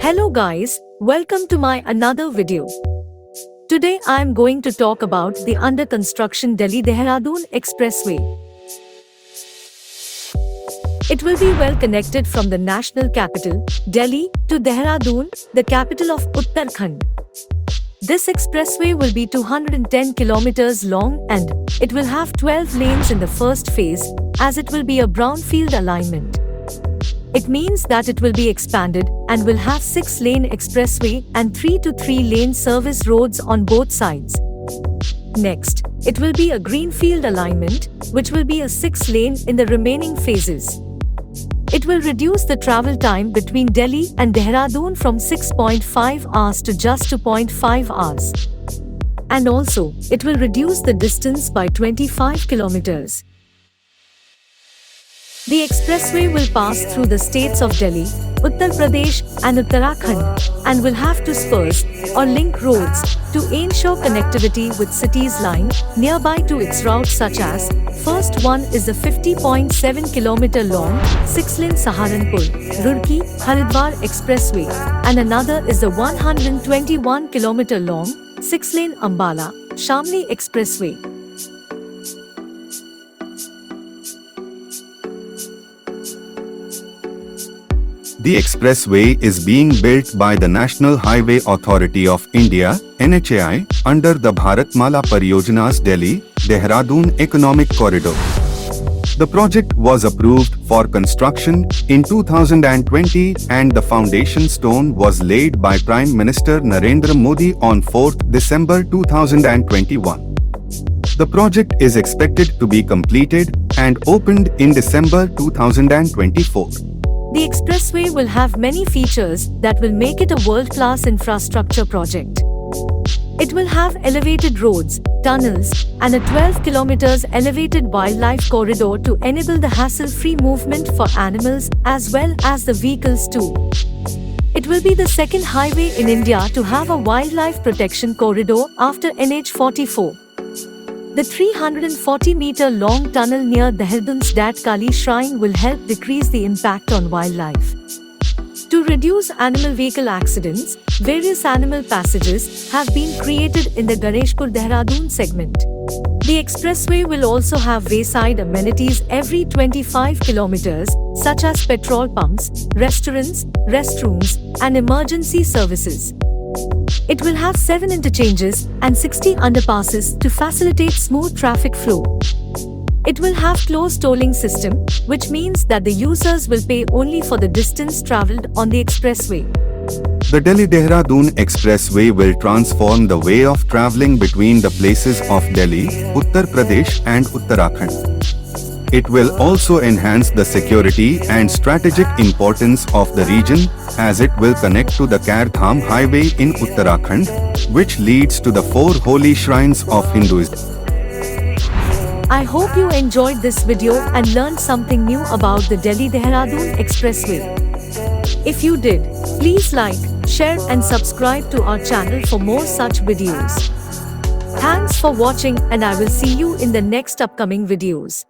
Hello guys, welcome to my another video. Today I am going to talk about the under construction Delhi-Dehradun Expressway. It will be well connected from the national capital, Delhi, to Dehradun, the capital of Uttarakhand. This expressway will be 210 kilometers long and it will have 12 lanes in the first phase, as it will be a brownfield alignment. It means that it will be expanded and will have 6-lane expressway and 3 to 3-lane service roads on both sides. Next, it will be a greenfield alignment, which will be a 6-lane in the remaining phases. It will reduce the travel time between Delhi and Dehradun from 6.5 hours to just 2.5 hours. And also, it will reduce the distance by 25 kilometers. The expressway will pass through the states of Delhi, Uttar Pradesh and Uttarakhand and will have two spurs or link roads to ensure connectivity with cities lying nearby to its routes, such as first one is the 50.7 km long 6-lane Saharanpur-Roorkee Haridwar Expressway and another is the 121 km long 6-lane Ambala-Shamli Expressway. The expressway is being built by the National Highway Authority of India (NHAI) under the Bharatmala Pariyojana's Delhi-Dehradun Economic Corridor. The project was approved for construction in 2020 and the foundation stone was laid by Prime Minister Narendra Modi on 4th December 2021. The project is expected to be completed and opened in December 2024. The expressway will have many features that will make it a world-class infrastructure project. It will have elevated roads, tunnels, and a 12 km elevated wildlife corridor to enable the hassle-free movement for animals as well as the vehicles too. It will be the second highway in India to have a wildlife protection corridor after NH 44. The 340-meter-long tunnel near Dehradun's Dat Kali Shrine will help decrease the impact on wildlife. To reduce animal vehicle accidents, various animal passages have been created in the Ganeshpur-Dehradun segment. The expressway will also have wayside amenities every 25 kilometers, such as petrol pumps, restaurants, restrooms, and emergency services. It will have 7 interchanges and 60 underpasses to facilitate smooth traffic flow. It will have closed tolling system, which means that the users will pay only for the distance travelled on the expressway. The Delhi-Dehradun Expressway will transform the way of travelling between the places of Delhi, Uttar Pradesh and Uttarakhand. It will also enhance the security and strategic importance of the region, as it will connect to the Cair Dham Highway in Uttarakhand, which leads to the 4 holy shrines of Hinduism. I hope you enjoyed this video and learned something new about the Delhi-Dehradun Expressway. If you did, please like, share and subscribe to our channel for more such videos. Thanks for watching and I will see you in the next upcoming videos.